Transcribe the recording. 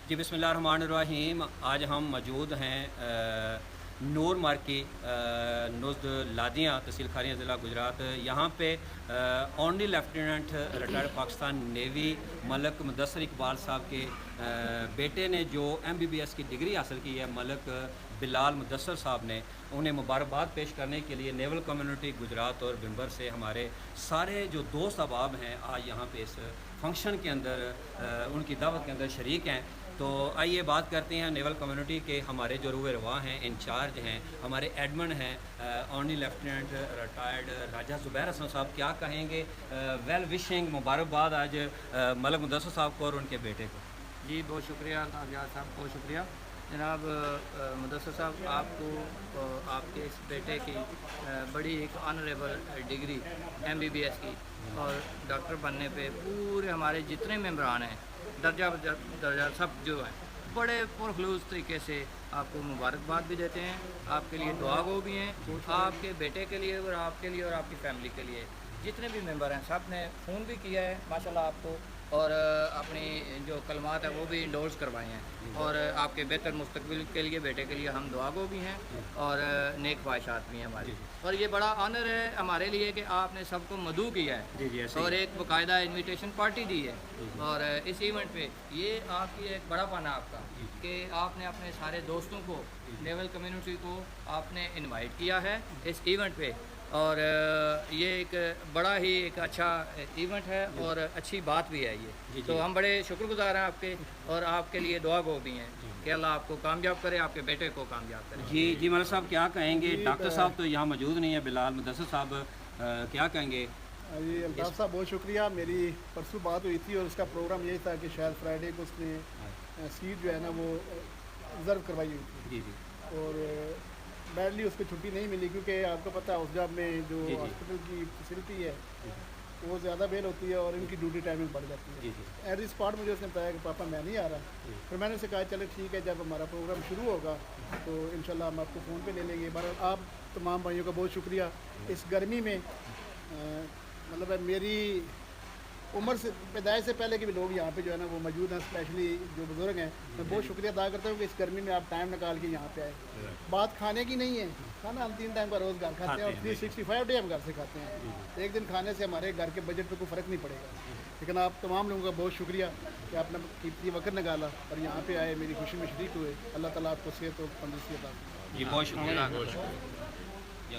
जी बिस्मिल्लाहिर्रहमानिर्रहीम। आज हम मौजूद हैं नूर मार्की नुज़द लादियाँ तहसील खारियाँ ज़िला गुजरात। यहाँ पे honorary lieutenant retired Pakistan navy Malik Mudassar Iqbal साहब के बेटे ने जो MBBS की डिग्री हासिल की है, मलक बिलाल मुदस्सर साहब ने, उन्हें मुबारकबाद पेश करने के लिए नेवल कम्युनिटी गुजरात और बिम्बर से हमारे सारे जो दोस्त अहबाब हैं आज यहाँ पे इस फंक्शन के अंदर उनकी दावत के अंदर शरीक हैं। तो आइए बात करते हैं नेवल कम्युनिटी के हमारे जो रूए रवा हैं, इंचार्ज हैं, हमारे एडमन हैं, ऑनरी लेफ्टिनेंट रिटायर्ड राजा ज़ुबैर हसन साहब क्या कहेंगे। वेल विशिंग, मुबारकबाद आज मलक मुदस्सर साहब को और उनके बेटे को। जी बहुत शुक्रिया ताजिया साहब, बहुत शुक्रिया जनाब मुदस्सर साहब। आपको आपके इस बेटे की बड़ी एक ऑनरेबल डिग्री MBBS की और डॉक्टर बनने पे पूरे हमारे जितने मेम्बरान हैं दर्जा सब जो हैं बड़े पुरखलूस तरीके से आपको मुबारकबाद भी देते हैं, आपके लिए दुआ गो भी हैं, आपके बेटे के लिए और आपके लिए और आपकी फैमिली के लिए। जितने भी मेंबर हैं सब ने फ़ोन भी किया है माशाल्लाह आपको, और अपनी जो कलमात है वो भी इंडोर्स करवाए हैं, और आपके बेहतर मुस्तकबिल के लिए बेटे के लिए हम दुआ गो भी हैं और नेक ख्वाहिशात भी हैं हमारी। और ये बड़ा ऑनर है हमारे लिए कि आपने सबको मदऊ किया है और एक बाकायदा इन्विटेशन पार्टी दी है। और इस इवेंट पे ये आपकी एक बड़ा पाना आपका कि आपने अपने सारे दोस्तों को, नेवल कम्युनिटी को आपने इनवाइट किया है इस इवेंट पे, और ये एक बड़ा ही एक अच्छा इवेंट है और अच्छी बात भी है ये। तो हम बड़े शुक्रगुजार हैं आपके, और आपके लिए दुआ गो भी हैं कि अल्लाह आपको कामयाब करे, आपके बेटे को कामयाब करे। जी मलक साहब क्या कहेंगे। डॉक्टर साहब तो यहाँ मौजूद नहीं है, बिलाल मुदस्सर साहब क्या कहेंगे। जी अल्ताफ़ साहब बहुत शुक्रिया। मेरी परसों बात हुई थी और उसका प्रोग्राम यही था कि शायद फ्राइडे को उसने सीट जो है ना वो रिज़र्व करवाई हुई थी। जी और बैडली उसको छुट्टी नहीं मिली, क्योंकि आपको पता है उस जॉब में जो हॉस्पिटल की फैसिलिटी है वो ज़्यादा बेल होती है और इनकी ड्यूटी टाइमिंग बढ़ जाती है। एट दी स्पॉट मुझे उसने बताया कि पापा मैं नहीं आ रहा। फिर मैंने उसे कहा चले ठीक है, जब हमारा प्रोग्राम शुरू होगा तो इंशाल्लाह हम आपको फ़ोन पे ले लेंगे। बहरहाल आप तमाम भाइयों का बहुत शुक्रिया। इस गर्मी में मतलब मेरी उम्र से पैदाइश से पहले के भी लोग यहाँ पे जो है ना वो मौजूद हैं, स्पेशली जो बुज़ुर्ग हैं। मैं बहुत शुक्रिया अदा करता हूँ कि इस गर्मी में आप टाइम निकाल के यहाँ पे आए। बात खाने की नहीं है, खाना हम 3 टाइम का रोज़ घर खाते हैं और 365 डे हम घर से खाते हैं। एक दिन खाने से हमारे घर के बजट पे कोई फ़र्क नहीं पड़ेगा। लेकिन आप तमाम लोगों का बहुत शुक्रिया कि आपने कीमती वक्त निकाला और यहाँ पे आए, मेरी खुशी में शरीक हुए। अल्लाह ताला आपको सेहत और तंदुरुस्ती अता फरमाए। जी बहुत शुक्रिया।